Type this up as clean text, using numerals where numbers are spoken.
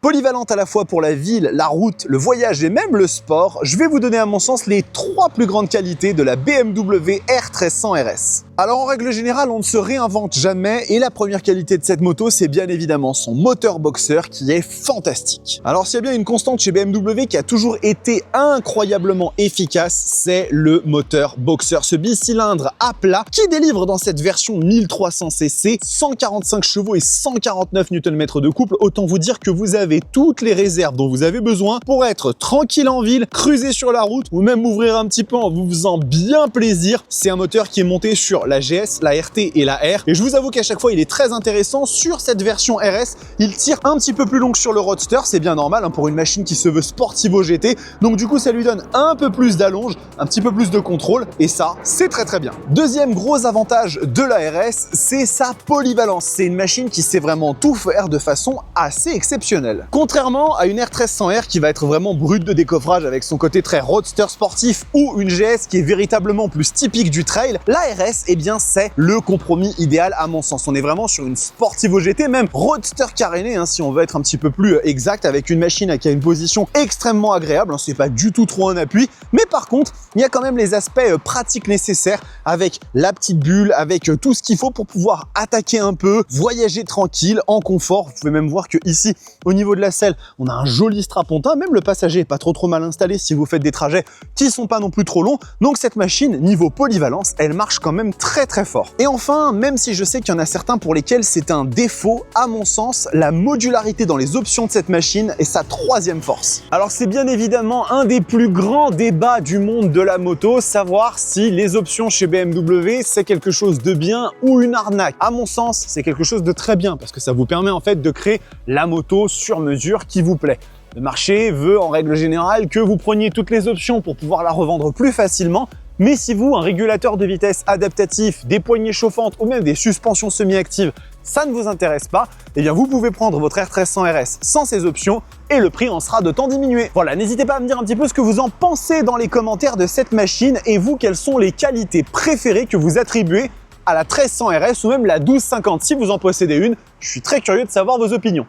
Polyvalente à la fois pour la ville, la route, le voyage et même le sport, je vais vous donner à mon sens les 3 plus grandes qualités de la BMW R1300 RS. Alors en règle générale, on ne se réinvente jamais et la première qualité de cette moto, c'est bien évidemment son moteur boxer qui est fantastique. Alors s'il y a bien une constante chez BMW qui a toujours été incroyablement efficace, c'est le moteur boxer, ce bicylindre à plat qui délivre dans cette version 1300cc 145 chevaux et 149 Nm de couple. Autant vous dire que vous avez toutes les réserves dont vous avez besoin pour être tranquille en ville, cruiser sur la route ou même ouvrir un petit peu en vous faisant bien plaisir. C'est un moteur qui est monté sur la GS, la RT et la R. Et je vous avoue qu'à chaque fois, il est très intéressant. Sur cette version RS, il tire un petit peu plus long que sur le Roadster. C'est bien normal pour une machine qui se veut Sportivo GT. Donc du coup, ça lui donne un peu plus d'allonge, un petit peu plus de contrôle. Et ça, c'est très bien. Deuxième gros avantage de la RS, c'est sa polyvalence. C'est une machine qui sait vraiment tout faire de façon assez exceptionnelle. Contrairement à une R1300R qui va être vraiment brute de décoffrage avec son côté très roadster sportif ou une GS qui est véritablement plus typique du trail, la RS, eh bien, c'est le compromis idéal à mon sens. On est vraiment sur une Sportivo GT, même roadster caréné, si on veut être un petit peu plus exact, avec une machine qui a une position extrêmement agréable. C'est pas du tout trop en appui, mais par contre, il y a quand même les aspects pratiques nécessaires avec la petite bulle, avec tout ce qu'il faut pour pouvoir attaquer un peu, voyager tranquille, en confort. Vous pouvez même voir que ici, au niveau de la selle, on a un joli strapontin, même le passager est pas trop mal installé si vous faites des trajets qui sont pas non plus trop longs. Donc cette machine, niveau polyvalence, elle marche quand même très fort. Et enfin, même si je sais qu'il y en a certains pour lesquels c'est un défaut, à mon sens, la modularité dans les options de cette machine est sa troisième force. Alors c'est bien évidemment un des plus grands débats du monde de la moto, savoir si les options chez BMW c'est quelque chose de bien ou une arnaque. À mon sens, c'est quelque chose de très bien parce que ça vous permet en fait de créer la moto sur mesure qui vous plaît. Le marché veut en règle générale que vous preniez toutes les options pour pouvoir la revendre plus facilement. Mais si vous, un régulateur de vitesse adaptatif, des poignées chauffantes ou même des suspensions semi-actives, ça ne vous intéresse pas, eh bien vous pouvez prendre votre R1300 RS sans ces options et le prix en sera d'autant diminué. Voilà, n'hésitez pas à me dire un petit peu ce que vous en pensez dans les commentaires de cette machine et vous, quelles sont les qualités préférées que vous attribuez à la 1300 RS ou même la 1250 si vous en possédez une. Je suis très curieux de savoir vos opinions.